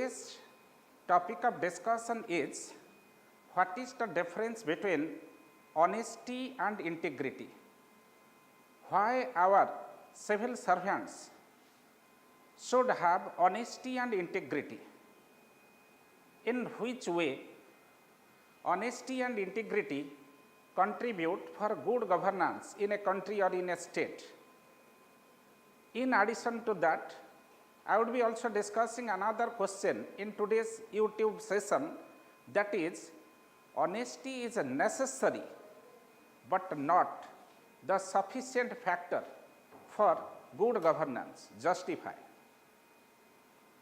today's topic of discussion is what is the difference between honesty and integrity. Why our civil servants should have honesty and integrity. In which way honesty and integrity contribute for good governance in a country or in a state. In addition to that, I would be also discussing another question in today's YouTube session, that is, honesty is necessary but not the sufficient factor for good governance justify.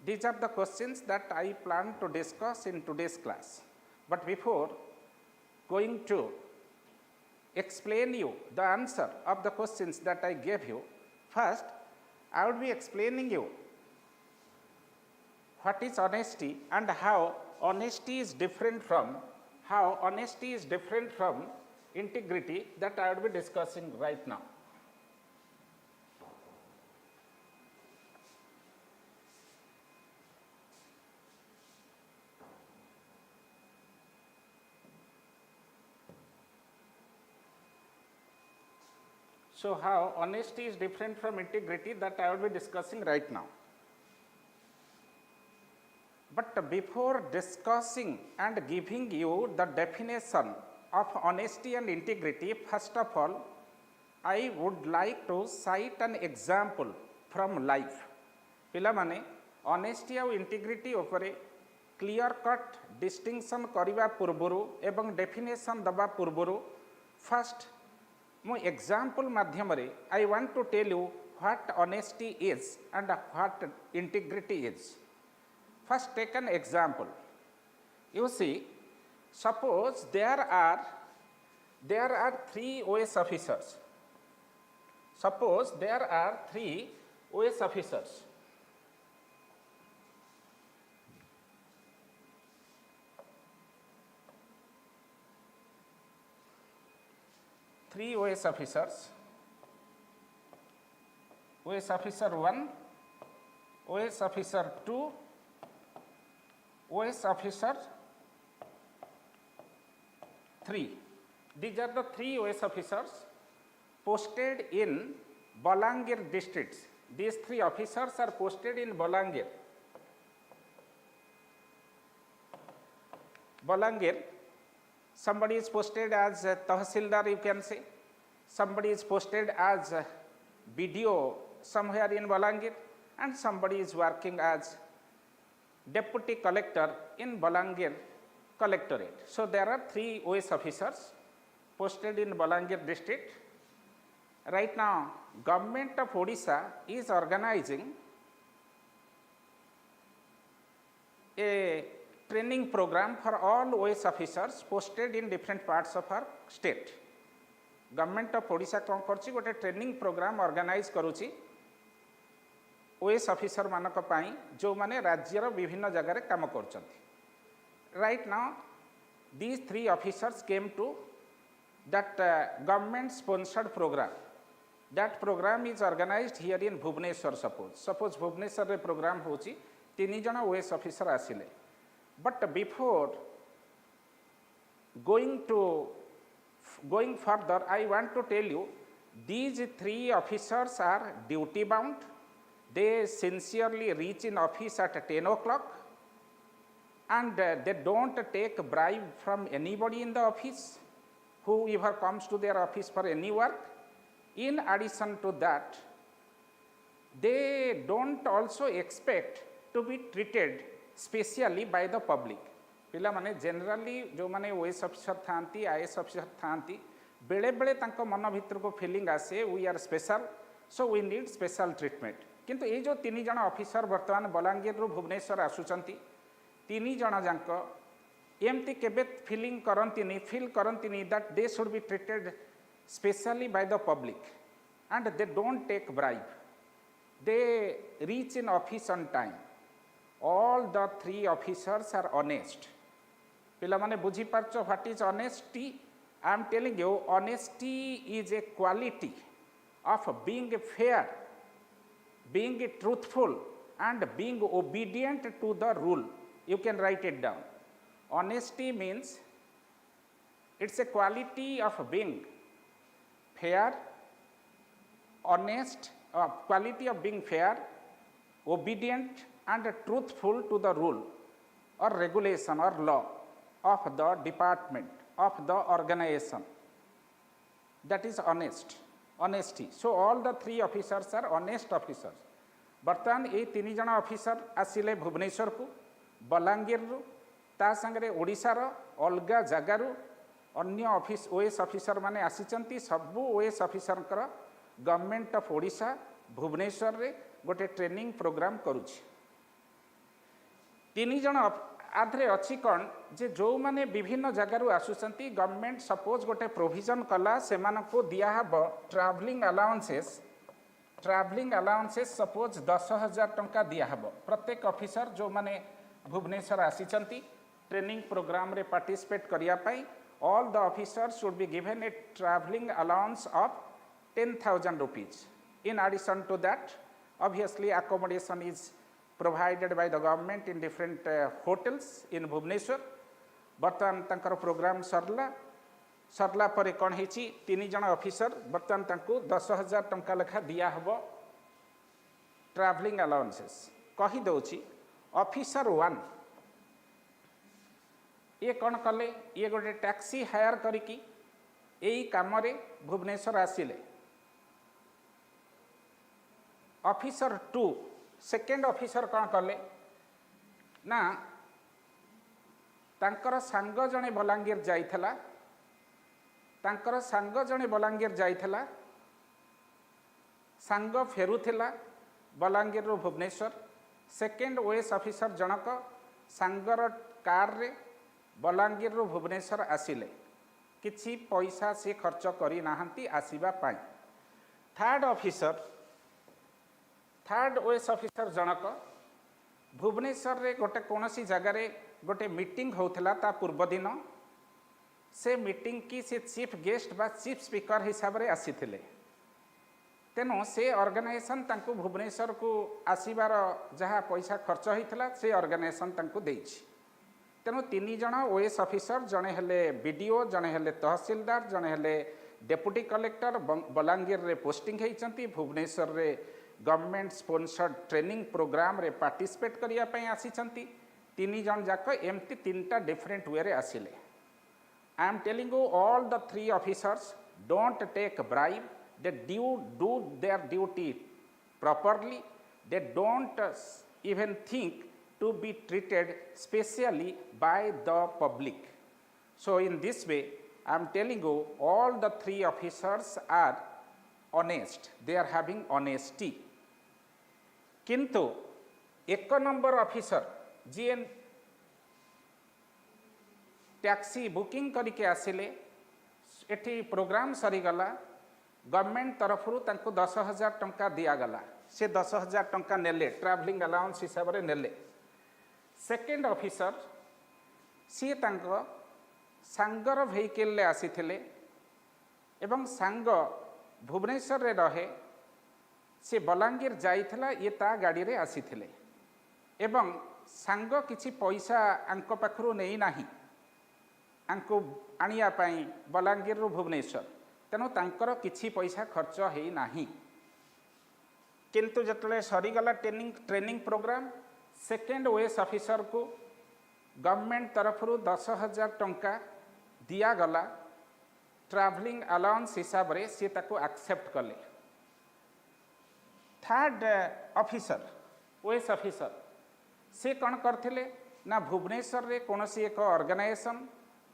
These are the questions that I plan to discuss in today's class. But before going to explain you the answer of the questions that I gave you, first I would be explaining you what is honesty and how honesty is different from integrity, that I would be discussing right now. So how honesty is different from integrity, that I will be discussing right now. But before discussing and giving you the definition of honesty and integrity, first of all, I would like to cite an example from life. पिला माने honesty और integrity उपरे clear cut distinction करिवा पूर्वरु एवं definition दबा पूर्वरु first मो example माध्यमरे I want to tell you what honesty is and what integrity is. First, take an example. You see, suppose there are 3 OAS officers. Suppose there are 3 OAS officers. OAS officers. OAS officer 1, OAS officer 2, OAS officer 3. These are the 3 OAS officers posted in Balangir districts. These 3 officers are posted in Balangir. Somebody is posted as Tahsildar, you can say. Somebody is posted as BDO somewhere in Balangir, and somebody is working as Deputy Collector in Balangir Collectorate. So there are 3 OAS officers posted in Balangir district. Right now, Government of Odisha is organizing a training program for all OAS officers posted in different parts of our state. Government of Odisha कौन करछि गोटे training program organise करूछि OAS officer मानक पाई जो माने राज्यर विभिन्न जगह रे काम करछन्ति. Right now these 3 officers came to that government sponsored program. That program is organized here in Bhubaneswar. Suppose Bhubaneswar रे program होछि 3 जण OAS officer आसिले. But before going further, I want to tell you these 3 officers are duty bound. They sincerely reach in office at 10 o'clock and they don't take bribe from anybody in the office, whoever comes to their office for any work. In addition to that, they don't also expect to be treated specially by the public. पिला माने generally जो माने OAS officer थांती IAS officer थांती बेले बेले तांको मन भितर को फीलिंग आसे we are special, so we need special treatment. किंतु ये जो 3 जण ऑफिसर वर्तमान बलांगीर रु भुवनेश्वर आसुचंती 3 जण जांक एमती केबे फील करंतिनी that they should be treated specially by the public and they don't take bribe. They reach in office on time. All the 3 officers are honest. पिला माने बुझी पारछो what is honesty. I am telling you honesty is a quality of being fair, being truthful and being obedient to the rule. You can write it down. Honesty means it's a quality of being fair, honest, quality of being fair, obedient and truthful to the rule or regulation or law of the department, of the organization. That is honesty. So all the three officers are honest officers. बर्तमान ये तीन जन officer आसिले Bhubaneswar को बलांगीर रु ता संगे ओडिशार अलगा जगार अन्य ऑफिस ओएस ऑफिसर माने आसीचंती सबु OS officer government of Odisha Bhubaneswar रे गोटे ट्रेनिंग प्रोग्राम करुछि। तीन जन आधे अच्छी कौन जे जो माने विभिन्न जगार आसुचंती गवर्नमेंट सपोज गोटे प्रोविजन कला से दियाहब ट्रावेलिंग अलाउंसेस सपोज 10,000 टंका दियाहब प्रत्येक ऑफिसर जो माने भुवनेश्वर आसीचंती ट्रेनिंग प्रोग्राम रे पार्टिसिपेट करिया पई all the officers should be given a travelling allowance of 10,000 rupees. In addition to that, obviously accommodation is provided by the government in different hotels in Bhubaneswar. बर्तमान तंकर programme सरला पर कौन है तीन जन officer बर्तमान तंकु 10,000 टंका लेखा दिया हबो ट्रैवलिंग अलाउंसेस कही दउची। ऑफिसर 1 ये कौन कले ये गोटे टैक्सी हायर करिकी यही काम रे भुवनेश्वर आसिले। ऑफिसर 2 सेकेंड ऑफिसर कौन कले ना तांकर सांग जने बलांगीर जाइथला तांकर सांग जने बलांगीर जाइथला सांग फेरुथिला बलांगीर रो भुवनेश्वर सेकेंड ओएस ऑफिसर जनक सांगर कार रे बलांगीर रो भुवनेश्वर आसिले किछि पैसा से खर्च करी नाहंती आसीबा पाई। थर्ड ओएस ऑफिसर जनक भुवनेश्वर रे गोटे कोनोसी जगह रे गोटे मीटिंग होउथला ता पूर्व दिन से मीटिंग की से चीफ गेस्ट बा चीफ स्पीकर हिसाब रे आसीथिले तेनो से ऑर्गेनाइजेशन तांको भुवनेश्वर को आसीबार जहा पैसा खर्च होइथला से ऑर्गेनाइजेशन तांको देछि। तेणु तीन जन ओएस ऑफिसर जड़े हेले बीडीओ जड़े हेले तहसीलदार जड़े हेले डेप्यूटी कलेक्टर बलांगीर रे पोस्टिंग होइचंती भुवनेश्वर रे गवर्नमेंट स्पॉन्सर्ड ट्रेनिंग प्रोग्राम रे पार्टिसिपेट करिया पई आसीचंती। तीन जन जाक एमती तीनटा डिफरेंट वे रे आसिले। I am telling you all the three officers don't take bribe they do their duty properly they don't even think to be treated specially by the public. So in this way I am telling you all the three officers are honest, they are having honesty. किंतु एक number officer जी taxi booking करके आसिले एठी programme सरीगला government तरफ 10,000 टंका दिगला से 10,000 टंका नेले travelling allowance हिसाब से नेले। सेकेंड ऑफिसर सी तांको सांगर वेहिकल ले आसीथिले एवं सांग भुवनेश्वर रे रहे से बलांगीर जाइथिला ये ता गाड़ी रे आसीथिले एवं सांग किछि पैसा आंको पाखरु नेई नाही आंको आनिया पई बलांगीर रो भुवनेश्वर तेणु तांकर किछि पैसा खर्च हेई नाही। किंतु जतले सरीगला training program second OS officer को गवर्नमेंट तरफ 10,000 टंका दिगला ट्रैवलिंग अलाउंस हिसाब रे सी ताको एक्सेप्ट कले। थर्ड ऑफिसर ओएस ऑफिसर से कौन करथिले ना भुवनेश्वर रे कोनोसी एक ऑर्गेनाइजेशन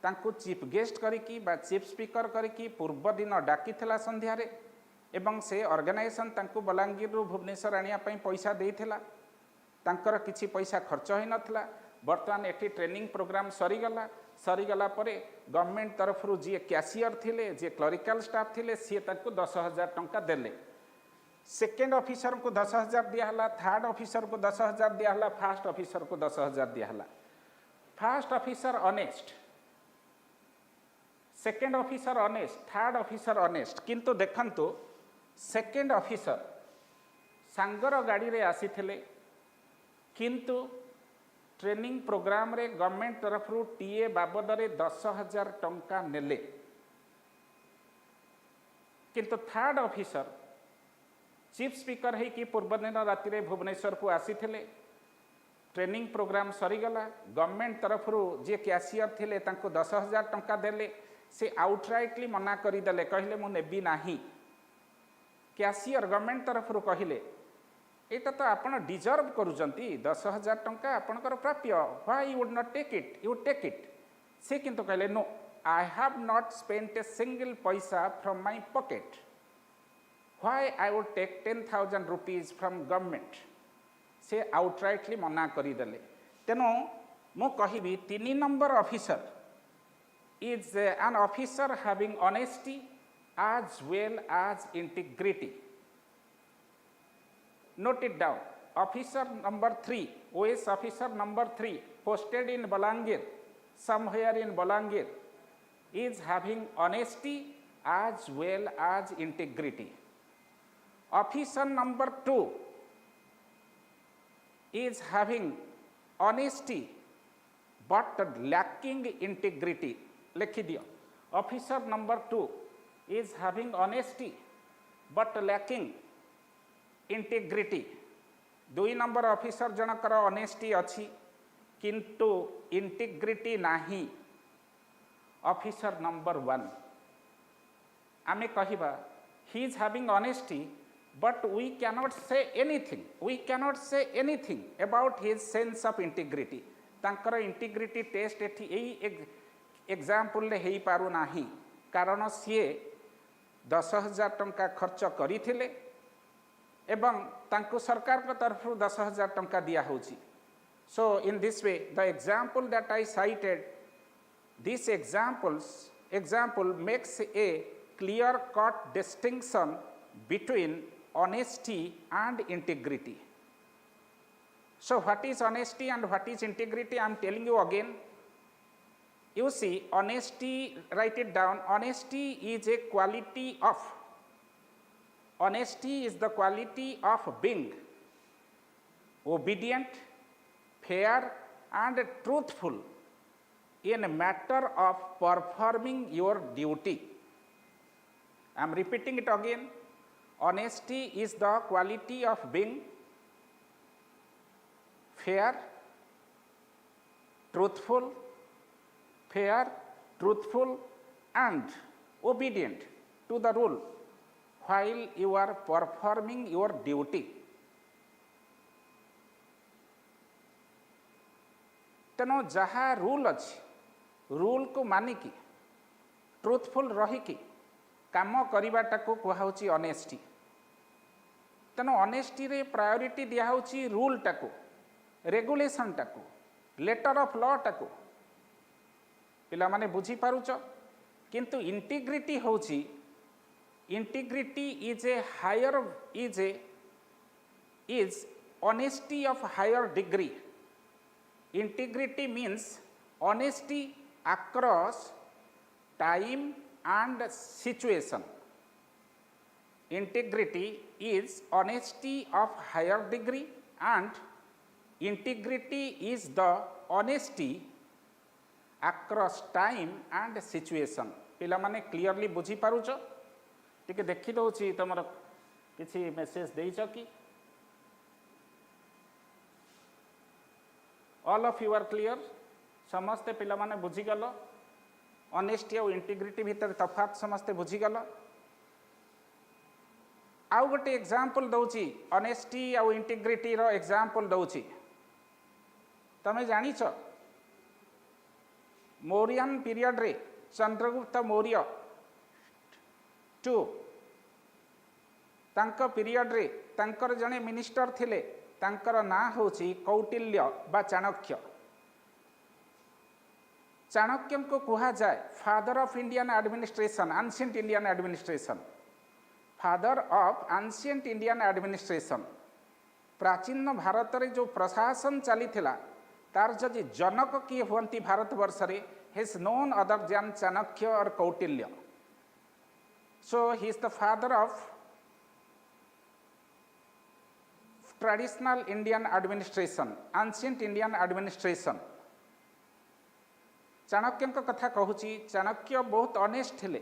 तांको चीफ गेस्ट करिकी बा चीफ स्पीकर करिकी पूर्व दिन डाकिथिला संध्या रे एवं से ऑर्गेनाइजेशन तांको बलांगीर रो भुवनेश्वर आनिया पई पैसा देइथिला तांकर किछि पैसा खर्च होई नथला। बर्तमान एठी ट्रेनिंग प्रोग्राम सरीगला परे गवर्नमेंट तरफ जी कैशियर थिले जे क्लरिकल स्टाफ थिले सी तांको 10,000 टंका देले। सेकेंड ऑफिसर को 10,000 दियाहला थर्ड ऑफिसर को 10,000 दियाहला फर्स्ट ऑफिसर को 10,000 दियाहला। First officer honest second officer honest third officer honest किंतु देखंतु सेकेंड ऑफिसर सांगर गाड़ी रे आसीथिले किंतु ट्रेनिंग प्रोग्राम रे गवर्नमेंट तरफ टीए बाबद 10,000 टंका नेले किंतु थर्ड ऑफिसर चीफ स्पीकर है कि पूर्वदिन राति रे भुवनेश्वर को आसीथिले ट्रेनिंग प्रोग्राम सरीगला गवर्नमेंट तरफ जे कैशियर थिले तांको 10,000 टंका देले से आउटराइटली मना करदेले कहले मु नेबी नाही कैशियर गवर्नमेंट तरफ कहले एटा तो आपण डिजर्व करूचंती 10,000 टंका आपणकर प्राप्य why you would not take it you take it से किंतु कहले no I have not spent a single पैसा from my pocket why I would take 10,000 rupees from government से आउटराइटली मना करदेले तेणु मु कहबी 3 number officer is an officer having honesty as well as integrity. Note it down. Officer number 3, OAS officer number 3, posted in Balangir, somewhere in Balangir, is having honesty as well as integrity. Officer number 2 is having honesty but lacking integrity. लिखी दियो. Officer number 2 is having honesty but lacking integrity. 2 number officer जनकर honesty अच्छी किंतु integrity नाही. Officer number 1 आमे कहिबा he is having honesty but we cannot say anything about his sense of integrity. तांकर integrity test एठी एग्जांपल रे हेई पारु नाही कारण सीए 10,000 टंका खर्च करथिले एवं तांको सरकार को तरफ 10,000 टंका दिया होची. So in this way the example that I cited this example makes a clear cut distinction between honesty and integrity. So what is honesty and what is integrity? I am telling you again. You see, honesty, write it down. Honesty is the quality of being obedient, fair and truthful in a matter of performing your duty. I am repeating it again. Honesty is the quality of being fair, truthful and obedient to the rule while you are performing your duty. तेनो जहाँ rule अच्छी rule को मानिकी truthful रहीकि काम करिबाटा को कुहाउची honesty. तेनो honesty रे priority दिया होची रूल टाको रेगुलेशन टाको लेटर ऑफ लॉ टाको पिला माने बुझी पारुच. किंतु इंटीग्रिटी होची integrity is honesty of higher degree. Integrity means honesty across time and situation. Integrity is honesty of higher degree and integrity is the honesty across time and situation. पिला माने clearly बुझी पारुच. टिके देखि दउची तमर किछि मेसेज देइछ कि all of you are clear. समस्ते पिला माने बुझी गल ऑनेस्टी और इंटीग्रिटी भीतर तफात समस्ते बुझी गल. आउ गोटे एग्जांपल दउची ऑनेस्टी और इंटीग्रिटी रो एग्जांपल दउची. तमे जानिछ मौर्यन पीरियड रे चंद्रगुप्त मौर्य 2 तांको पीरियड रे तांकर जने मिनिस्टर थिले तांकर ना होची कौटिल्य बा चाणक्य. चाणक्य को कहा जाए father of Indian administration ancient Indian administration. Father of ancient Indian administration प्राचीन भारत रे जो प्रशासन चली थिला तार जदि जनक किए हुंती भारत वर्ष रे हिज नोन अदर जैन चाणक्य और Kautilya. So he is the father of traditional Indian administration, ancient Indian administration. Chanakya कथा कहूँ चाणक्य बहुत ऑनेस्ट थिले,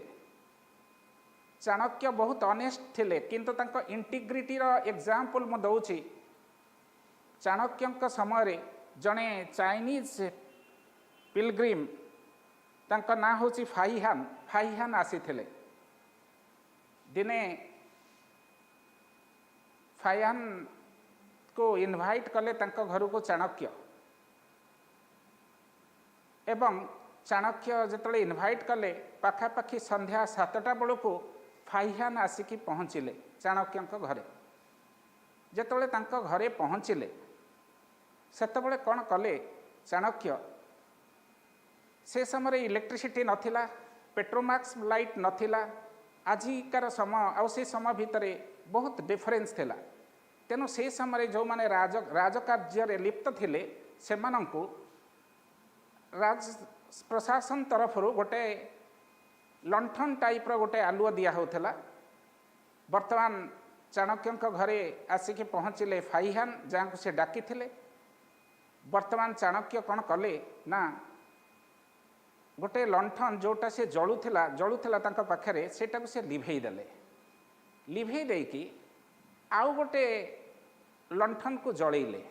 चाणक्य बहुत ऑनेस्ट थिले किंतु तांको इंटीग्रिटी रो एग्जांपल मु दउची। चाणक्य समय जड़े चाइनीज पिलग्रिम तांको ना होची फाइहान, फाइहान आसी थिले। दिने फाइहान को इनवाइट कले तांको घर को चाणक्य, एवं चाणक्य जिते इनवाइट कले पाखापाखि संध्या 7टा बेलू को फाइहान आसिकी पहुँचिले चाणक्य घरे। जिते घरे पहुँचिले सेतबेले कौन कले चाणक्य, से समय इलेक्ट्रिसिटी नथिला, पेट्रोमैक्स लाइट नथिला, आजिकार समय आउ से समय भितर बहुत डिफरेन्स थिला। तेणु से समय जो माने राजकार्य लिप्त थिले सेमानंकु राज प्रशासन तरफ गोटे लंठन टाइप रो गोटे आलुआ दिया होता। वर्तमान चाणक्य घरे आसिक पहुँचिले फाइहान जहाँ को से डाकी थिले। वर्तमान चाणक्य कौन कले ना गोटे लंठन जोटा से जलुला पाखे सेटा को से लिभेई देले, लिभेई देकी आउ गोटे लंठन को जलैले।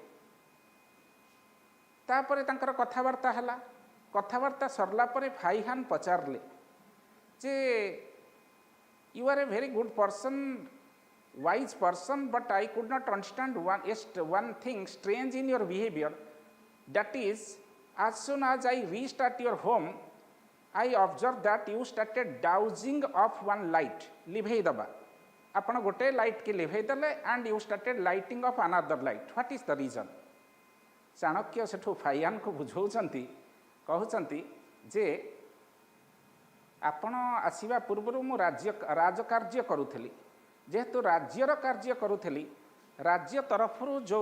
तापर तांकर कथबार्ता हला, कथबार्ता सरला परे फाइहान पचारले जे you are a very good person, wise person, but I could not understand one thing strange in your behaviour, that is as soon as I reached at your home I observed that you started dousing of one light, लिभेई दबा आपण गोटे light की लिभेई देले and you started lighting of another light, what is the reason? Chanakya Sethu फाइहान को बुझाऊँच कहते जे आपण आसवा पूर्व मु राजकार्य करुली, जेहेतु राज्यर कार्य करुली, राज्य तरफ जो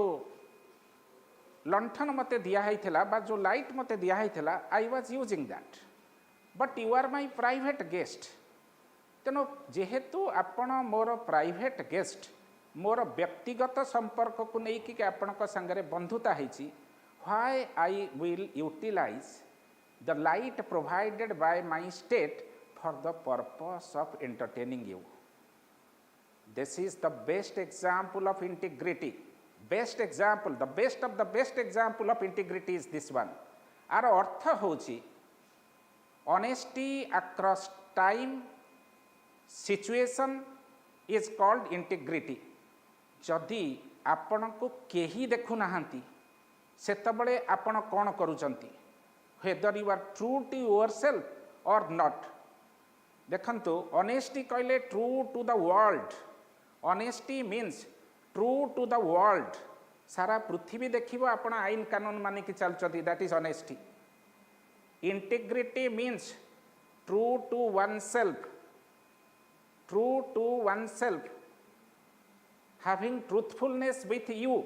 लंठन मते दिया बा जो लाइट मते दिया I was using that, but you are my private guest. तेणु जेहेतु आपण मोर प्राइवेट गेस्ट, मोर व्यक्तिगत संपर्क को लेकिन आपण संगे बंधुता होती, why I will utilize the light provided by my state for the purpose of entertaining you. This is the best example of integrity, best example, the best of the best example of integrity is this one. आर अर्थ होची honesty across time, situation is called integrity. जदि आपण को केही देखु नाहंती सेतबळे आपण कोन करूचंती, whether you are true to yourself or not. देखंतु honesty कहले true to the world, honesty means true to the world, सारा पृथ्वी देखिबो आपण आईन कानून मानि कि चलचती, that is honesty. Integrity means true to oneself, true to oneself, having truthfulness with you,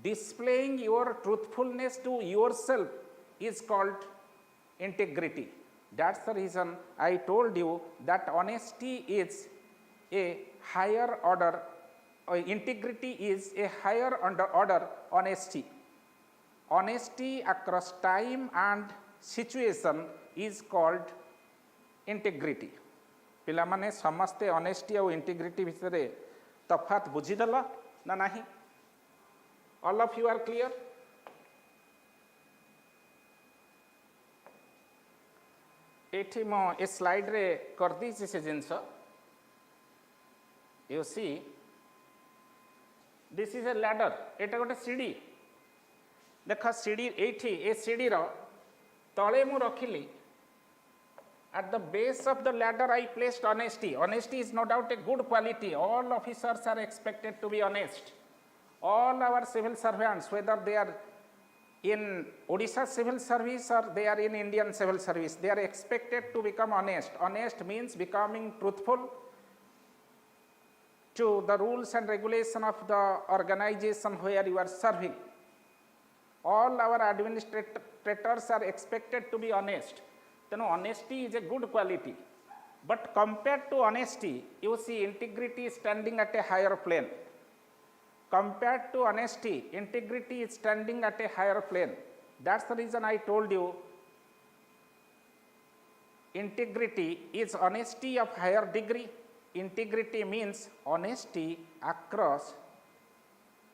displaying your truthfulness to yourself is called integrity. That's the reason I told you that honesty is a higher order, or integrity is a higher order honesty. Honesty across time and situation is called integrity. पिला माने समस्ते honesty और integrity भितरे तफात बुझीदेल ना नहीं? All of you are clear? एठी मो ए slide रे कर दी से जिनस, you see this is a ladder, एटा गोटे सीढ़ी देख, सीढ़ी एठी ए सीढ़ी रो तले मु रखिली, at the base of the ladder I placed honesty. Honesty is no doubt a good quality. All officers are expected to be honest. All our civil servants, whether they are in Odisha civil service or they are in Indian civil service, they are expected to become honest. Honest means becoming truthful to the rules and regulation of the organization where you are serving. All our administrators are expected to be honest. Then honesty is a good quality. But compared to honesty, you see integrity standing at a higher plane. compared to honesty, integrity is standing at a higher plane. That's the reason I told you integrity is honesty of higher degree. Integrity means honesty across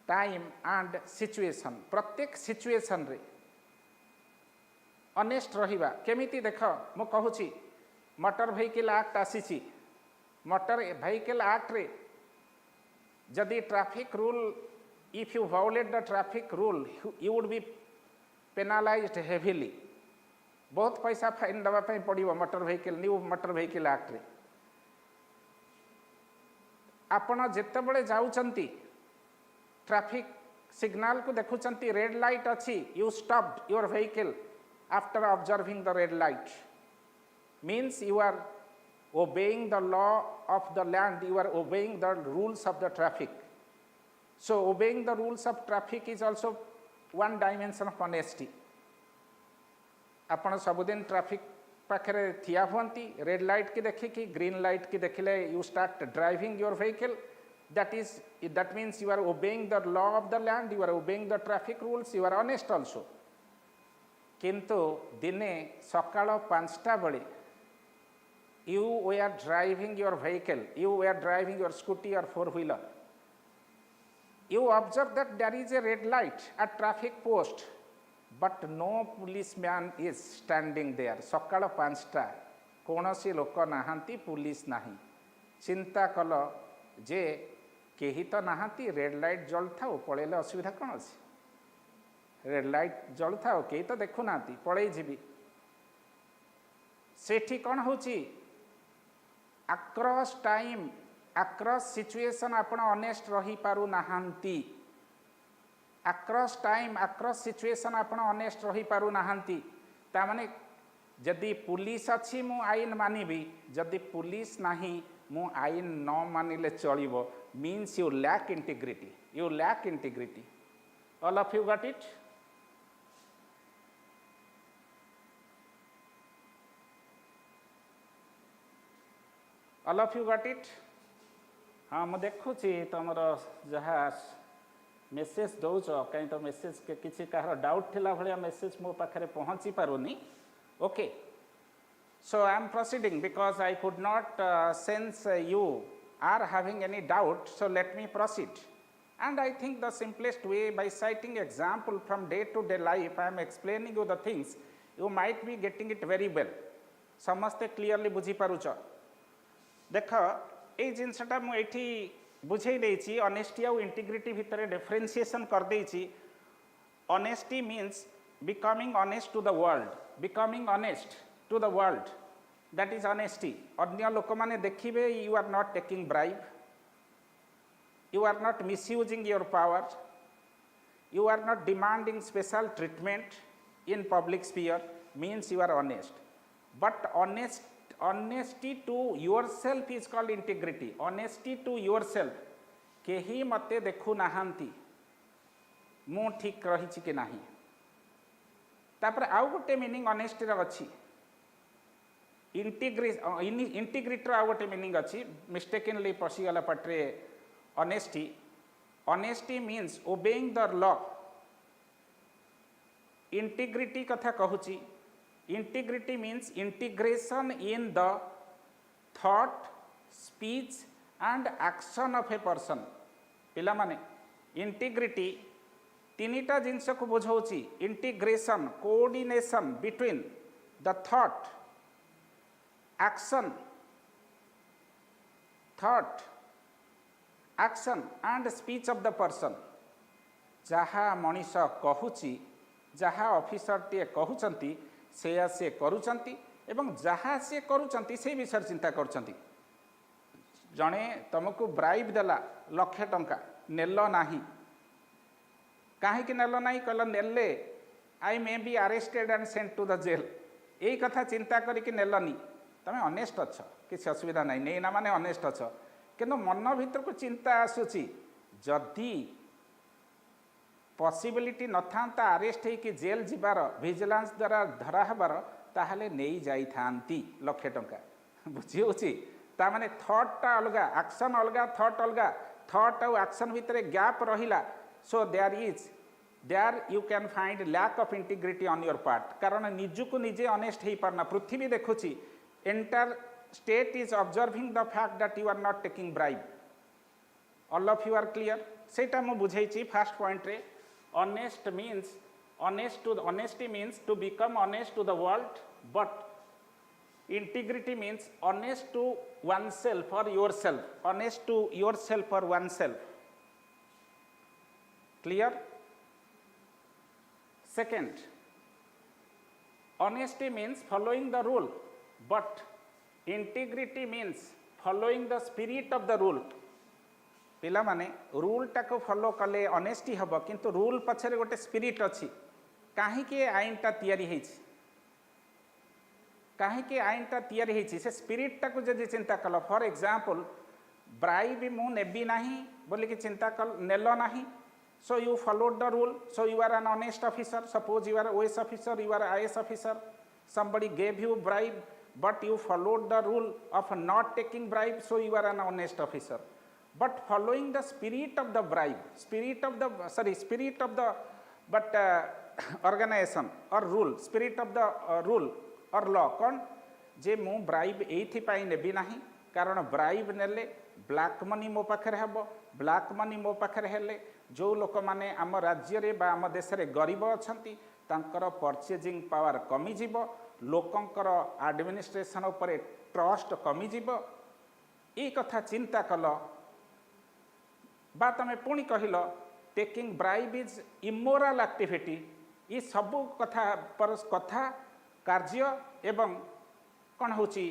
time and situation. प्रत्येक situation रे honest रहिबा केमिति देख मु कहूची motor vehicle act आसीची motor vehicle act रे जदि traffic rule if you violate the traffic rule you would be penalised heavily बहुत पैसा फाइन दबा पई पड़िबो motor vehicle new motor vehicle act रे आपण जेते बळे जाउचंती ट्रैफिक सिग्नल को देखुचंती रेड लाइट अच्छी you stopped your vehicle after observing the red light means you are obeying the law of the land, you are obeying the rules of the traffic. So obeying the rules of traffic is also one dimension of honesty. आपण सबुदिन traffic पाखरे थिया हुंती red light की देखिकी green light की देखिले you start driving your vehicle that means you are obeying the law of the land, you are obeying the traffic rules, you are honest also. किंतु दिने सकाळ 5टा बेले you were driving your vehicle, you were driving your scooty or four-wheeler, you observe that there is a red light at traffic post but no policeman is standing there. सकाळ 5टा कोनोसी लोक नाहांती police नाही चिंता कल जे केही तो नाहांती रेड लाइट जलथाओ पळेले असुविधा कोन अछि रेड लाइट जलथाओ केही तो देखु नांती पळेई जीवी सेठी कोन होची across time across situation आपण honest रही पारु नाहांती across time across situation आपण honest रही पारु नाहांती ता माने जदि पुलिस अछि मु आईन मानिबी जदि पुलिस नाही मु आईन न मानिले चलिबो means you lack integrity all of you got it all of you got it हाँ मैं देखुची तुमर जहाँ मेसेज दौच कहीं तो मेसेज के किसी कहार डाउट थिला भलिया मेसेज मो पाखरे पहुँची पारुनी okay so I am proceeding because I could not sense you are having any doubt, so let me proceed. And I think the simplest way by citing example from day to day life I am explaining you the things you might be getting it very well. समस्ते clearly बुझी पारुच देख ए जिनसटा मु एठी बुझेई देछि honesty और integrity भितर differentiation कर देछि honesty means becoming honest to the world that is honesty अन्य लोक माने देखिबे you are not taking bribe, you are not misusing your power, you are not demanding special treatment in public sphere means you are honest. But honesty to yourself is called integrity. Honesty to yourself केही मते देखु नाहांती मु ठीक रहिछि कि नाही तापर आउ गोटे मीनिंग ऑनेस्टी रा अछि इंटीग्रिटी आउ गोटे मीनिंग अच्छी मिस्टेकनली पशिगला पट्रे honesty means obeying the law integrity कथा कहूची integrity means integration in the thought speech and action of a person पिला माने इंटीग्रिटी तीनिटा जिनस को बुझाउची integration coordination between the thought action thought action and speech of the person जहा मनीष कहूची जहा ऑफिसर टे कहउचंती सेया से करूचंती एवं जहा से करूचंती से विषय चिंता करूचंती जणे तुमको ब्राइब देला लाख टंका नेलो नाही काहे कि नेलो नाही कहला नेले I may be arrested and sent to the jail एई कथा चिंता करी कि नेलनी तमें ऑनेस्ट अच्छ किसी असुविधा नहीं नहीं ना माने ऑनेस्ट अच्छ किंतु मन भीतर को चिंता आसूची जदि पॉसिबिलिटी न था अरेस्ट होकि जेल जीवार विजिलेंस द्वारा धरा हबार ताहले नहीं जाई थांती लाख टंका बुझी होची ता माने थॉट टा अलगा एक्शन अलगा थॉट अलगा थॉट और एक्शन भितर गैप रहिला so there you can find lack of integrity on your part कारण निजुको निजे ऑनेस्ट हो पारना पृथ्वी देखुची entire state is observing the fact that you are not taking bribe all of you are clear सेटा मु बुझेछि फर्स्ट पॉइंट रे honest means honesty means to become honest to the world but integrity means honest to oneself or yourself honest to yourself or oneself clear second honesty means following the rule but integrity means following the spirit of the rule पिला माने rule टाक follow कले honesty हम किंतु rule पछरे गोटे spirit अच्छी कहीं आईनटा तैयारी होइछि कहीं आईनटा तैयारी होइछि से स्पिरिट टाक जदि चिंता कल फॉर एग्जांपल ब्राइब मु नेबी नाही बोली कि चिंता कल नेलो नाही so you followed the rule so you are an honest officer suppose you are OAS officer you are IAS officer somebody gave you bribe but you followed the rule of not taking bribe so you are an honest officer but following the spirit of the bribe spirit of the but organization or rule spirit of the rule or law कौन जे मु bribe एथि पाई नेबी नाही कारण bribe नेले black money मो पाखरे हेबो black money मो पाखरे हेले जो लोक माने आम राज्य रे बा आम देश रे गरीब अछंती तांकर परचेजिंग पावर कमी जीवो लोकंकर एडमिनिस्ट्रेशन उपरे ट्रस्ट कमी जीवो ए कथा चिंता कल बा तमे पुणी कहल टेकिंग ब्राइब इज इमोराल एक्टिविटी ये सबू कथा पर कथा कार्य एवं कौन होची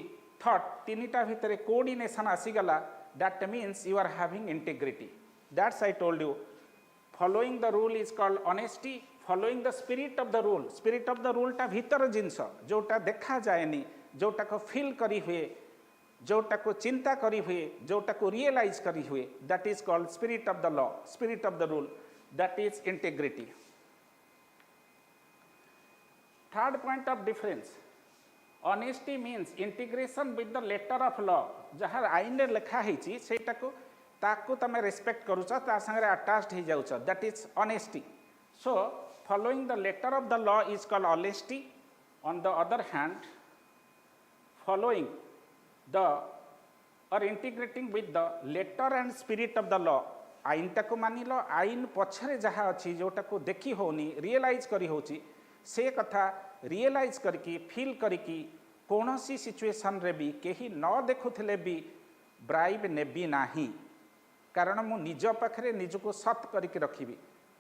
थॉट तीनिटा भितर कोऑर्डिनेशन आसीगला that means you are having integrity that's I told you following the rule is called honesty following the spirit of the rule टा भीतर जिनस जोटा देखा जाएनी जोटा को फील करी हुए जोटा को चिंता करी हुए जोटा को रियलाइज करी हुए that is called spirit of the law spirit of the rule that is integrity third point of difference honesty means integration with the letter of law जहाँ आईन रे लिखा होइछि सेटा को ताकू तमे रेस्पेक्ट करूछ ता संगे अटैच्ड हो जाउछ that is honesty so following the letter of the law is called honesty on the other hand following the or integrating with the letter and spirit of the law आईन टाको मानिल आईन पछरे जहाँ अच्छी जोटा को देखी होनी रियलाइज करी होची से कथा रियलाइज करके फील करके कौन सी सिचुएशन रे भी कहीं न देखुले भी ब्राइब नेबी नाही कारण मु निज पाखरे निजको सत करके रखिबी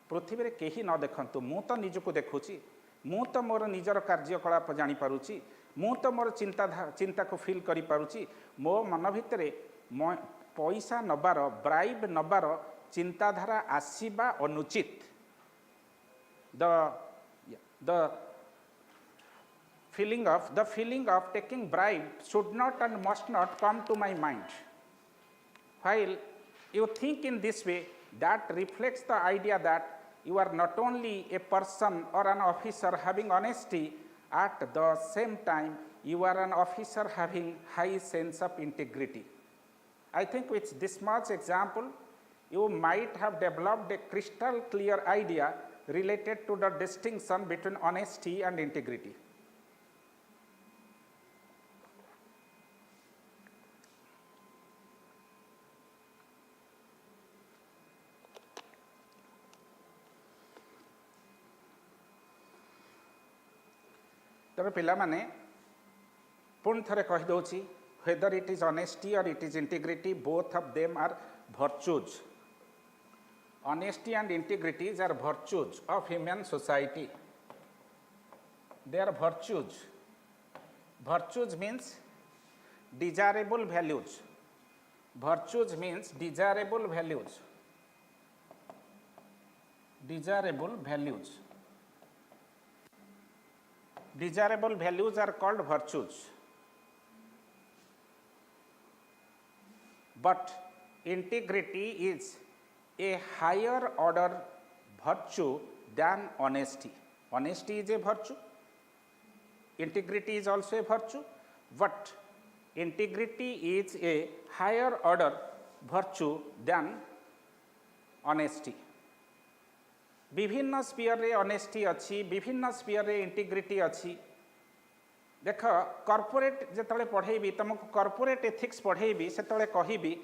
पृथ्वी रे कहीं न देखंतु मु तो निजको देखुची मु तो मोर निजर कार्यकलाप जानी पारुची मु तो मोर चिंता को फील करी पारुची मो मन भितरे पैसा नबार ब्राइब नबार चिंताधारा आसीबा अनुचित the feeling of taking bribe should not and must not come to my mind while you think in this way that reflects the idea that you are not only a person or an officer having honesty at the same time you are an officer having high sense of integrity. I think with this much example you might have developed a crystal clear idea related to the distinction between honesty and integrity. तबे पिला माने पुण थरे कहि दोछि whether it is honesty or it is integrity both of them are virtues. Honesty and integrity are virtues of human society. They are virtues. Virtues means desirable values. Virtues means desirable values. Desirable values. Desirable values are called virtues. But integrity is a higher order virtue than honesty. Honesty is a virtue. Integrity is also a virtue. But integrity is a higher order virtue than honesty विभिन्न spear रे honesty अच्छी विभिन्न spear रे integrity अच्छी देख corporate जिते पढ़ेबी तुमको corporate ethics पढ़ेबी से कहबी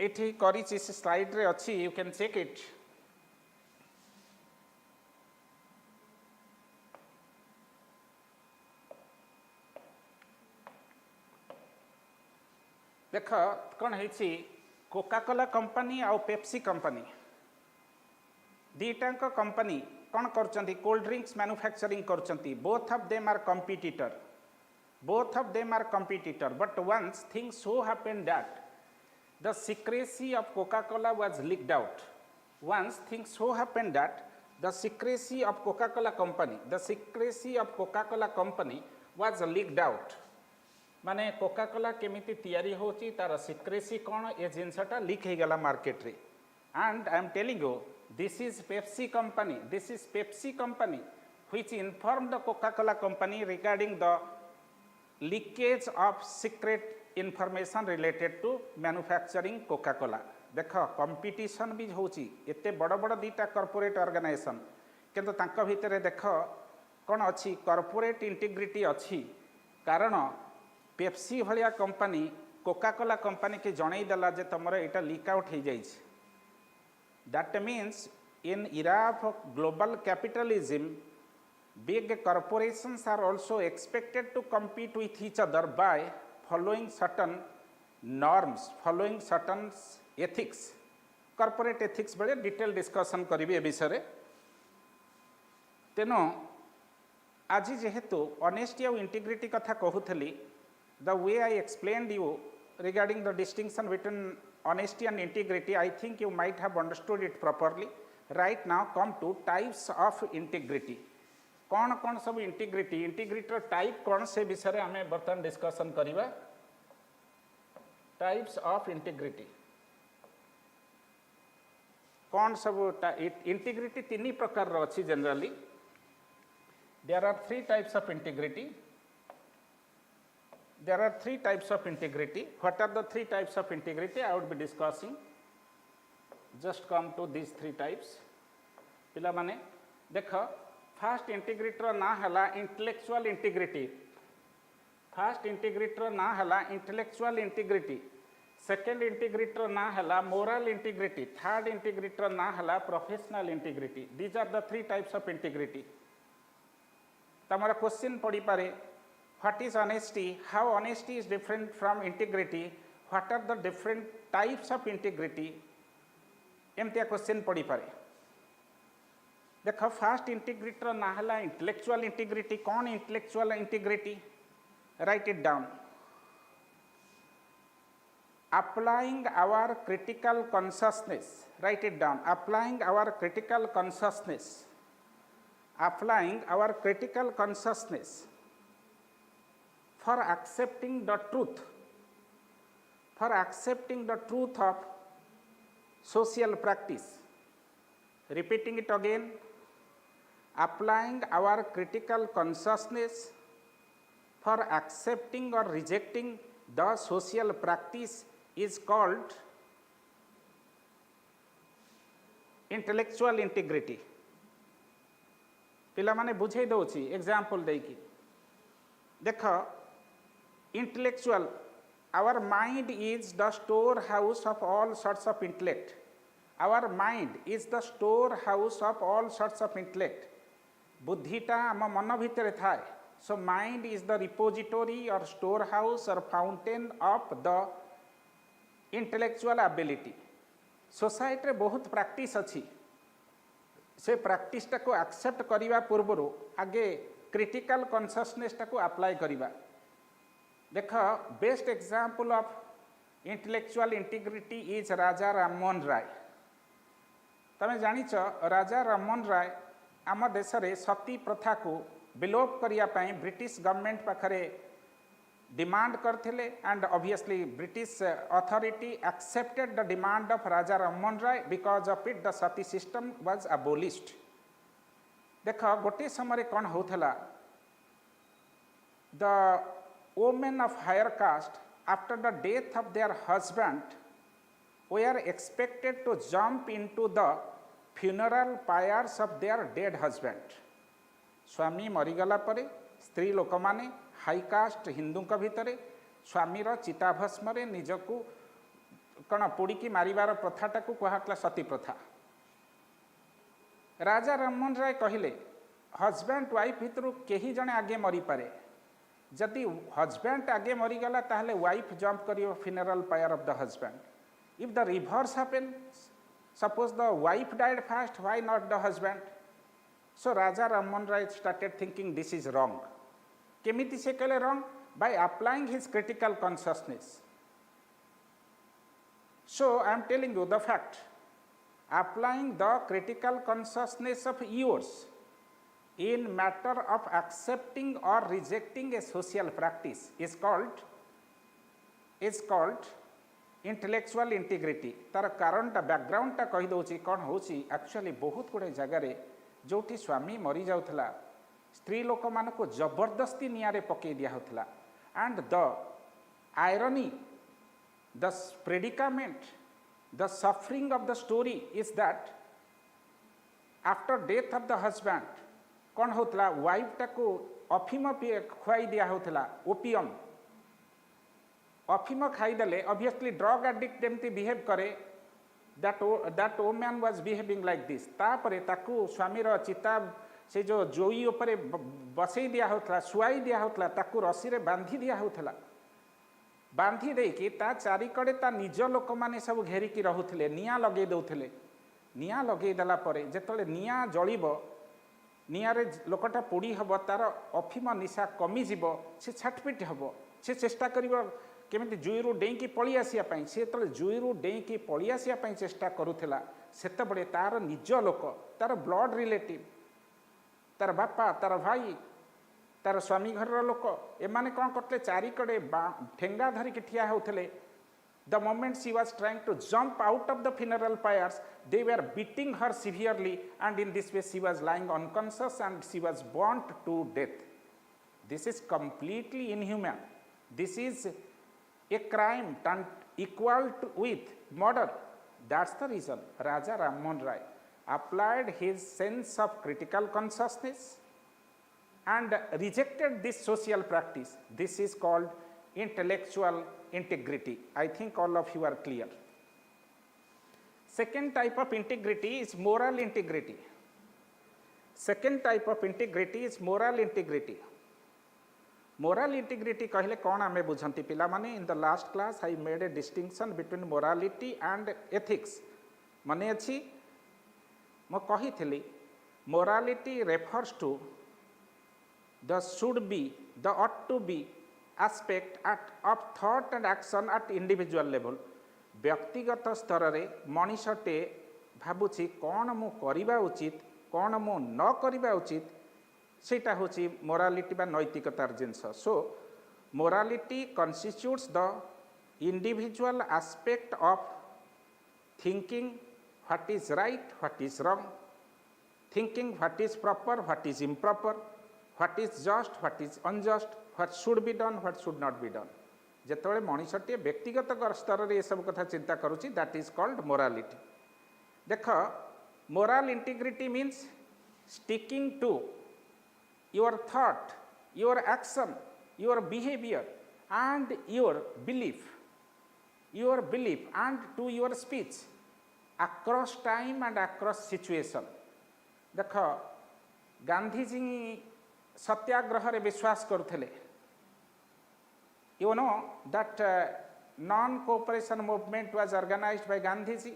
ये करी स्लाइड रे अच्छी यू कैन चेक इट देख कौन है कोका कोला कंपनी आउ पेप्सी कंपनी दीटाक कंपनी कौन कर कोल्ड ड्रिंक्स मैन्युफैक्चरिंग कर both of them are competitor but once thing so happened that the secrecy of Coca-Cola was leaked out. Once things so happened that the secrecy of Coca-Cola company was leaked out. माने Coca Cola केमिति तैयारी होची तार secrecy कौन ए जिनसटा leak हो गला market रे and I am telling you this is Pepsi company which inform the Coca Cola company regarding the leakage of secret information related to manufacturing Coca Cola देख कंपटीशन भी होची एते बड़ बड़ दीटा कॉर्पोरेट ऑर्गेनाइजेशन किंतु तांका भितरे देख कौन अच्छी कॉर्पोरेट इंटीग्रिटी अच्छी कारण पेप्सी भाया कंपनी कोकाकोला कंपनी के जनईदेला जे तुम यहाँ लीक आउट हो जाए that means in era of global capitalism big corporations are also expected to compete with each other by following certain norms, following certain ethics. Corporate ethics बेले detail discussion करी ए विषय तेणु आज जेहेतु ऑनेस्टी और integrity कथा कहूली the way I explained you regarding the distinction between honesty and integrity, I think you might have understood it properly. Right now come to types of integrity. कौन सब integrity type कौन से विषय हमें बर्तमान discussion करिबा types of integrity कौन सब इंटीग्रिटी तीन प्रकार अच्छी generally there are three types of integrity There are three types of integrity. What are the three types of integrity? I would be discussing. Just come to these three types. पिला माने देख first integrity ना हला intellectual integrity fast integrity ना हला intellectual integrity second integrity ना हला moral integrity third integrity ना हला professional integrity these are the three types of integrity तमरा क्वेश्चन पड़ी पारे what is honesty, how honesty is different from integrity, what are the different types of integrity एमतिया question पड़ी पारे देख first integrity ना हला इंटेलेक्चुअल इंटीग्रिटी कौन intellectual integrity write it down applying our critical consciousness write it down applying our critical consciousness for accepting the truth of social practice. Repeating it again, applying our critical consciousness for accepting or rejecting the social practice is called intellectual integrity. पिला माने बुझे दउछि example देकी देख intellectual our mind is the storehouse of all sorts of intellect our mind is the storehouse of all sorts of intellect बुद्धिटा आम मन भितर थाए so mind is the repository or storehouse or fountain of the intellectual ability society रे बहुत practice अच्छी से practice टाको accept करिवा पूर्व आगे क्रिटिकल कॉन्शियसनेस टाको अप्लाई करिवा देख best example of intellectual integrity is Raja Rammohan Roy तमें जानिच राजा राममोहन राय आम देश रे सती प्रथा को विलोप करिया पई ब्रिटिश गवर्नमेंट पाखरे डिमांड करथिले and obviously British authority accepted the demand of Raja Rammohan Roy because of it the sati system was abolished देख गोटे समय कौन होता the women of higher caste after the death of their husband were expected to jump into the funeral pyres of their dead husband. स्वामी मरीगला परे स्त्री लोक माने high cast Hindu भितर स्वामीर चिताभस्म निजक कौन पोड़ी मारिबार प्रथाटा को कहला सती प्रथा। राजा राममोहन राय कहले हजबैंड वाइफ भितर कहीं जड़े आगे मरी पारे, जदि हजबैंड आगे मरीगला ताहले वाइफ जंप करियो funeral pyre of the husband. If the reverse happen, suppose the wife died first, why not the husband? So Raja Rammohan Roy started thinking this is wrong. केमिति से कहले wrong? By applying his critical consciousness. So I am telling you the fact, applying the critical consciousness of yours in matter of accepting or rejecting a social practice is called intellectual integrity। तार कारण टा background टा कही दउची कोन होची। Actually बहुत गुड़े जगह जोठी स्वामी मरी जाउथला स्त्री लोक मान को जबरदस्ती नियारे पकई दिया होथला। And the irony, the predicament, the suffering of the story is that after death of the husband कौन होतला वाइफ टाको अफीम खुआई दिया होतला, ओपियम। अफीम खाईदेले ऑब्वियसली ड्रग एडिक्ट एमती बिहेव करे, that woman was behaving like this। तापरे ताकू स्वामीर चिता से जो जोई उपरे बसई दिया होतला, सुआई दिया होतला, ताकू रसी रे बांधी दिया होतला। बांधी देकी ता चारिकड़े ता निज लोक माने सब घेरिकी रहुथिले, निया लगे दउथिले। निया लगे देला परे जेतले निया जळिबो, नियारे लोकटा पोड़ी हब, तार अफीम निशा कमी जीवो, से छाटपिट हब, से चेष्टा करिवो केमिति जुईरु डेईकी पळी आसिया पई। से तले जुईरु डेईकी पळी आसिया पई चेष्टा करुथिला, सेतबळे तार निज लोक, तार ब्लड रिलेटिव, तार बापा, तार भाई, तार स्वामी घर लोक एमाने कौन करते चारिकड़े ठेंगा धरिकी ठिया होते। The moment she was trying to jump out of the funeral pyres, they were beating her severely and in this way she was lying unconscious and she was burned to death. This is completely inhuman. This is a crime equal to with murder. That's the reason Raja Rammohan Roy applied his sense of critical consciousness and rejected this social practice. This is called intellectual integrity. I think all of you are clear. Second type of integrity is moral integrity. Second type of integrity is moral integrity. Moral integrity कहले कौन आमे बुझंती पिला माने? In the last class I made a distinction between morality and ethics. माने अछि म कही थी morality refers to the should be, the ought to be aspect of thought and action at individual level। व्यक्तिगत स्तर रे मनीषटे भाबुची कौन मु करिबा उचित, कौन मु न करिबा उचित, सेटा होची मोरालिटी बा नैतिकतार जिनस। सो morality constitutes the individual aspect of thinking what is right, what is wrong, thinking what is proper, what is improper, what is just, what is unjust, what should be done, what should not be done। जेतबेले मनीषटी व्यक्तिगत स्तर रे सब कथा चिंता करूची, that is called morality. देख, moral integrity means sticking to your thought, your action, your behaviour and your belief and to your speech across time and across situation। देख, गांधीजी सत्याग्रह रे विश्वास करथिले। You know that non-cooperation movement was organized by Gandhiji.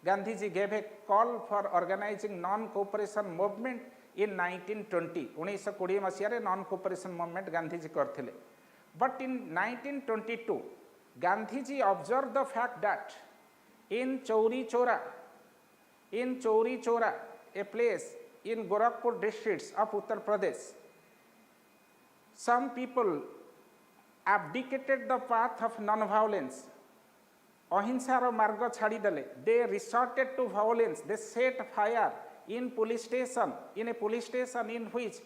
Gandhiji gave a call for organizing non-cooperation movement in 1920। 1920 Masih non-cooperation movement Gandhiji करथिले। But in 1922 Gandhiji observed the fact that in Chauri Chora, a place in Gorakhpur districts of Uttar Pradesh, some people abdicated the path of non-violence, अहिंसार मार्ग छाड़ी देले। They resorted to violence, they set fire in police station, in a police station in which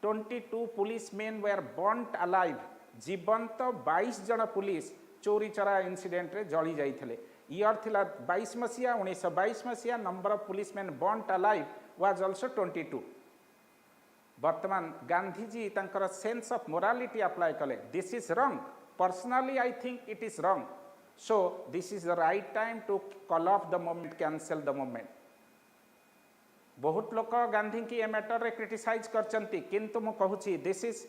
22 policemen were burnt alive। जीवंत 22 जन police चोरी चोरा incident ray जली जाइथिले। year थिला 22 मसिया 1922 मसिया number of policemen burnt alive was also 22. वर्तमान गांधी जी तांकर sense of morality apply कले this is wrong personally I think it is wrong so this is the right time to call off the movement cancel the movement बहुत लोग गांधी की a matter रे criticise करचंती किंतु मु कहूची this is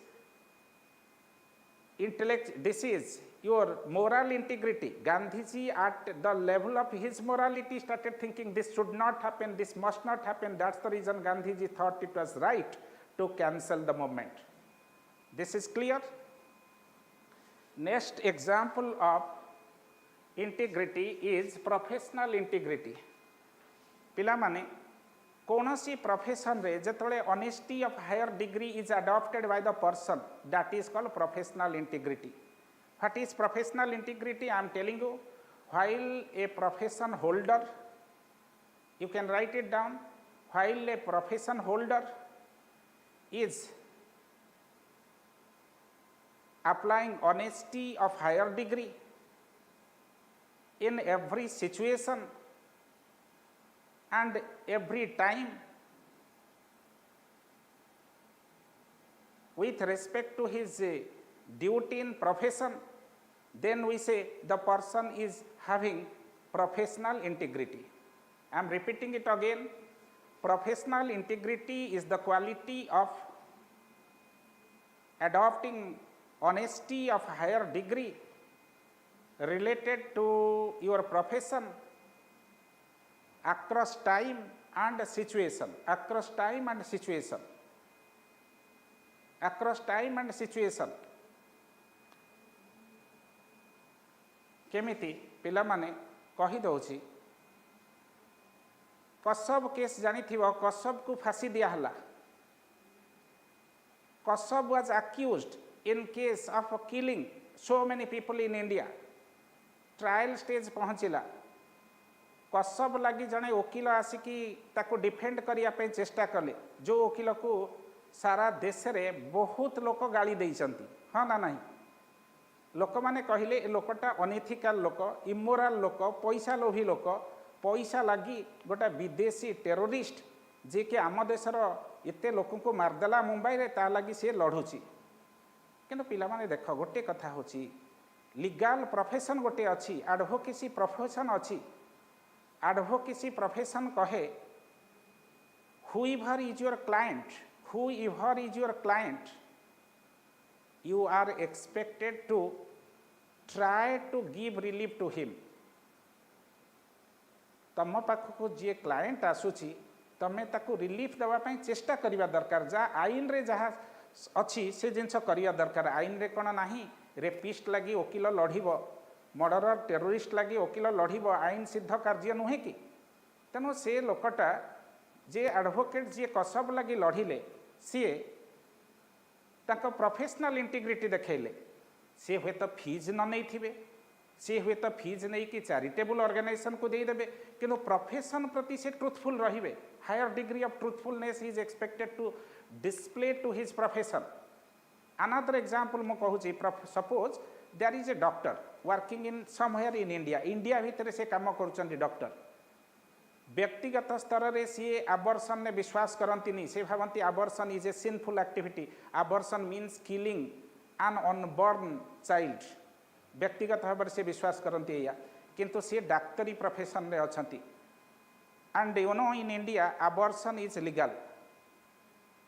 intellect this is your moral integrity. Gandhiji at the level of his morality started thinking this should not happen, this must not happen. That's the reason Gandhiji thought it was right to cancel the movement. This is clear. Next example of integrity is professional integrity. पिला माने कौनसी profession रे जेतले honesty of higher degree is adopted by the person, that is called professional integrity. What is professional integrity? I am telling you, while a profession holder, you can write it down, while a profession holder is applying honesty of higher degree in every situation and every time with respect to his duty in profession, then we say the person is having professional integrity. I am repeating it again. Professional integrity is the quality of adopting honesty of higher degree related to your profession across time and situation, across time and situation, across time and situation. केमिति पिला माने कही दउछि कसब case जानी थिबो कसब को फांसी दिया हला कसब was accused in case of killing so many people in India trial stage पहुंचिला कसब लगी जने वकील आसिकी ताको डिफेंड करिया पे चेष्टा कले जो वकील को सारा देश रे बहुत लोक गाली देइचंती हां ना नहीं लोक माने कहले ए लोकटा अनएथिकल लोक इमोरल लोक पैसा लोभी लोक पैसा लगी गोटा विदेशी टेरोरिस्ट जे के आम देशर एते लोक को मारदेला मुंबई रे ता लगी से लढुची किंतु पिला माने देख गोटे कथा होची लीगल प्रोफेशन गोटे अछि एडवोकेसी प्रोफेशन अछि एडवोकेसी प्रोफेशन कहे whoever is your client you are expected to try to give relief to him. तम पाखक जी क्लाएंट आसुची तमें ताकू रिलीफ देवा पई चेष्टा करिवा दरकार जा आईन रे जहा अछि से जिंस करिया दरकार आईन रे कोन नाही रेपिस्ट लगी वकील लढिबो मर्डरर टेरोरिस्ट लगी वकील लढिबो आईन सिद्ध कार्य नुहे कि तेनो से लोकटा जे एडवोकेट जे कसब लगी लढिले सी ताको प्रोफेशनल इंटीग्रिटी देखैले सी हुए तो फीज न नहीं थिबे सी हुए तो फीज नहीं कि चैरिटेबल ऑर्गेनाइजेशन को दे देबे किंतु प्रोफेशन प्रति से ट्रूथफुल रहिबे higher degree of truthfulness is expected to display to his profession. Another example मो कहूची suppose there is a doctor working in somewhere in India भितर से काम करूचंती डॉक्टर व्यक्तिगत स्तर रे सी आबर्सन ने विश्वास करंती से भावती abortion is a sinful activity abortion means killing an unborn child व्यक्तिगत भाव से विश्वास करंती या किंतु सी डाक्तरी प्रोफेशन रे अछंती and you know in India abortion is legal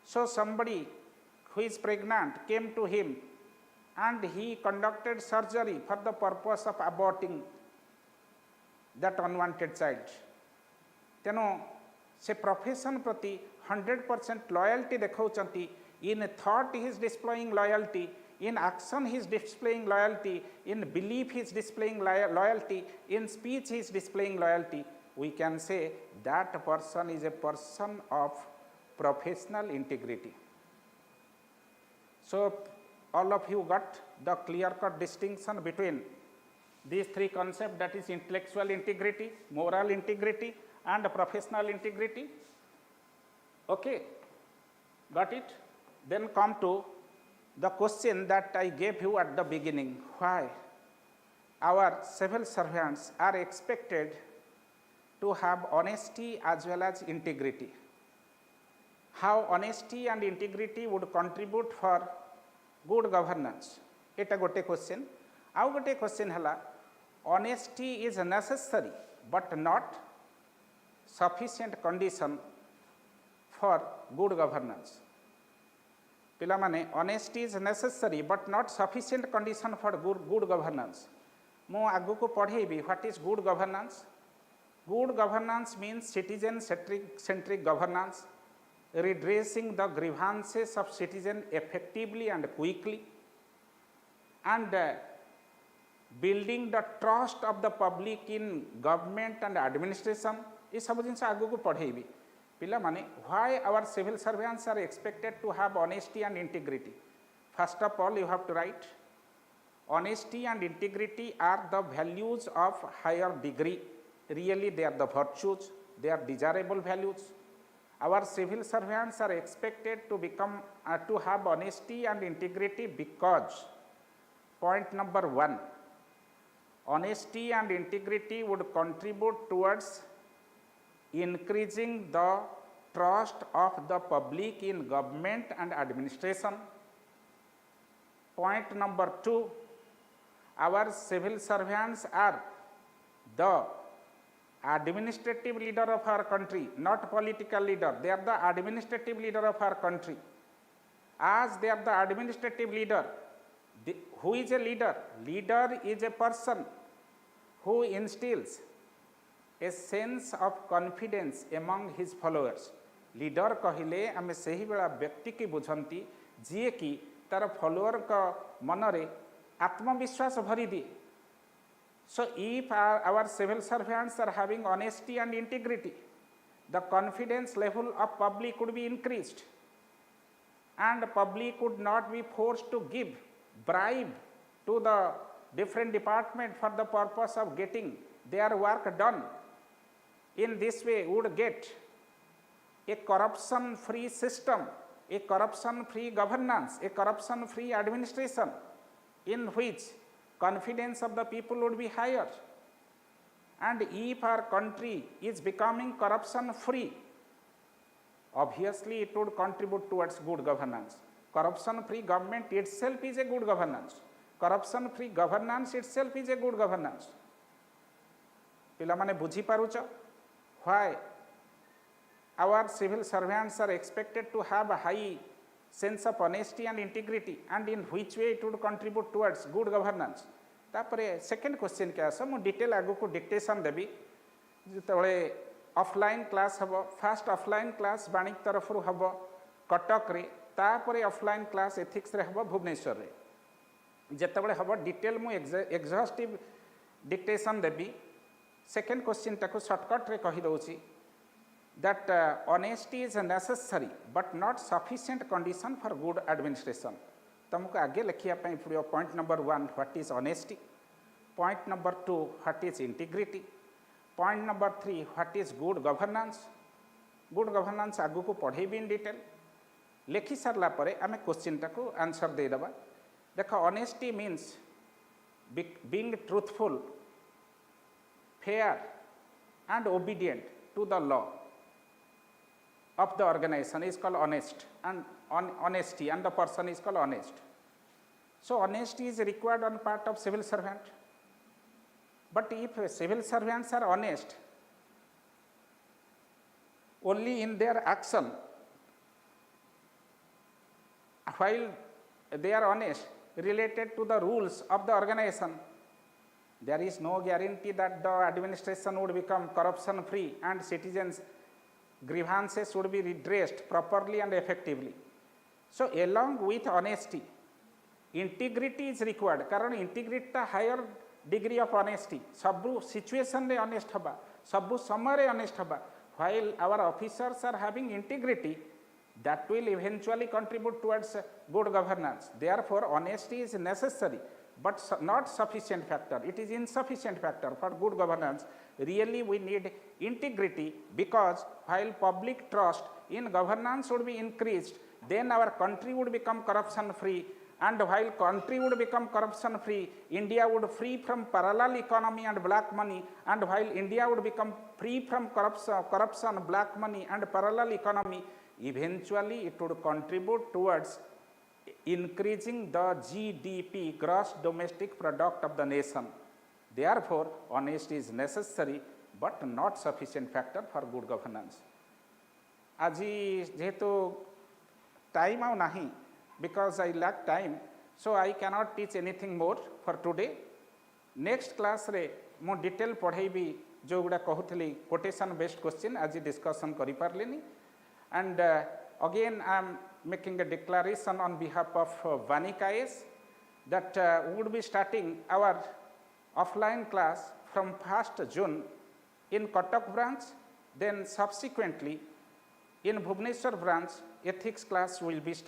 so somebody who is pregnant came to him and he conducted surgery for the purpose of aborting that unwanted child. तेनो से प्रोफेशन प्रति 100% लॉयल्टी देखौचंती in thought he is displaying loyalty in action he is displaying loyalty in belief he is displaying loyalty in speech he is displaying loyalty we can say that person is a person of professional integrity. So all of you got the clear-cut distinction between these three concepts, that is intellectual integrity, moral integrity and professional integrity. Okay, got it? Then come to the question that I gave you at the beginning. Why our civil servants are expected to have honesty as well as integrity. How honesty and integrity would contribute for good governance? Eta gote question. Au gote question hala, honesty is necessary but not sufficient condition for good governance. Pila mane honesty is necessary but not sufficient condition for good governance. Mu agu ko padheibi what is good governance. Good governance means citizen centric governance, redressing the grievances of citizen effectively and quickly, and building the trust of the public in government and administration. ये सब जिन आगु को पढ़ेबी पिला माने why our civil servants are expected to have honesty and integrity. First of all, you have to write honesty and integrity are the values of higher degree. Really, they are the virtues, they are desirable values. Our civil servants are expected to become to have honesty and integrity because point number 1, honesty and integrity would contribute towards increasing the trust of the public in government and administration. Point number 2, our civil servants are the administrative leader of our country, not political leader. They are the administrative leader of our country. As they are the administrative leader, who is a leader? Leader is a person who instills a sense of confidence among his followers. Leader कहले आमे सही बेला व्यक्ति की बुझंती जिए कि तार follower का मनरे आत्मविश्वास भरी दिए. So if our civil servants are having honesty and integrity, the confidence level of public would be increased, and public would not be forced to give bribe to the different department for the purpose of getting their work done. In this way, we would get a corruption-free system, a corruption-free governance, a corruption-free administration in which confidence of the people would be higher. And if our country is becoming corruption-free, obviously it would contribute towards good governance. Corruption-free government itself is a good governance. Corruption-free governance itself is a good governance. पिला माने बुझी पारुच why our civil servants are expected to have a high sense of honesty and integrity, and in which way it would contribute towards good governance. तापरे second question क्या आसा मु detail आगु को dictation देबी जेतबळे offline class हबो. First offline class वाणिक तरफ रु हबो कटक रे, तापरे ऑफलाइन क्लास एथिक्स रे हबो भुवनेश्वर रे. जेतबळे हबो डिटेल मु एग्जॉस्टिव डिक्टेशन देबी. सेकेंड क्वेश्चन टाको शॉर्टकट रे कहि दउची that honesty is necessary but not sufficient condition for good administration. तुमको आगे लिखिया पई पड़ियो. Point number 1 what is honesty, point number 2 what is integrity, point number 3 what is good governance. Good governance आगु को पढ़े भी इन डिटेल लिखि सारला परे आमे क्वेश्चन टाको आंसर दे दबा. देखो honesty means being truthful, fair and obedient to the law of the organization is called honest, and honesty, and the person is called honest. So honesty is required on part of civil servant. But if civil servants are honest only in their action, while they are honest related to the rules of the organization, there is no guarantee that the administration would become corruption free and citizens' grievances would be redressed properly and effectively. So along with honesty, integrity is required. कारण integrity ता higher degree of honesty. सबु situation रे honest हबा, सबु समय रे honest हबा. While our officers are having integrity, that will eventually contribute towards good governance. Therefore, honesty is necessary, but not sufficient factor. It is insufficient factor for good governance. Really, we need integrity, because while public trust in governance would be increased, then our country would become corruption free and while country would become corruption free, India would free from parallel economy and black money, and while India would become free from corruption, black money and parallel economy, eventually it would contribute towards increasing the GDP, gross domestic product of the nation. Therefore, honesty is necessary but not sufficient factor for good governance. Aji jehetu time au nahi, because I lack time, so I cannot teach anything more for today. Next class re mo detail पढ़ेबी जो गुड़ा कहूली quotation based question आज discussion करी पारलेनी. And again I am making a declaration on behalf of VANIKIAS that we would be starting our offline class from 1st June in Cuttack branch, then subsequently in Bhubaneswar branch ethics class will be started.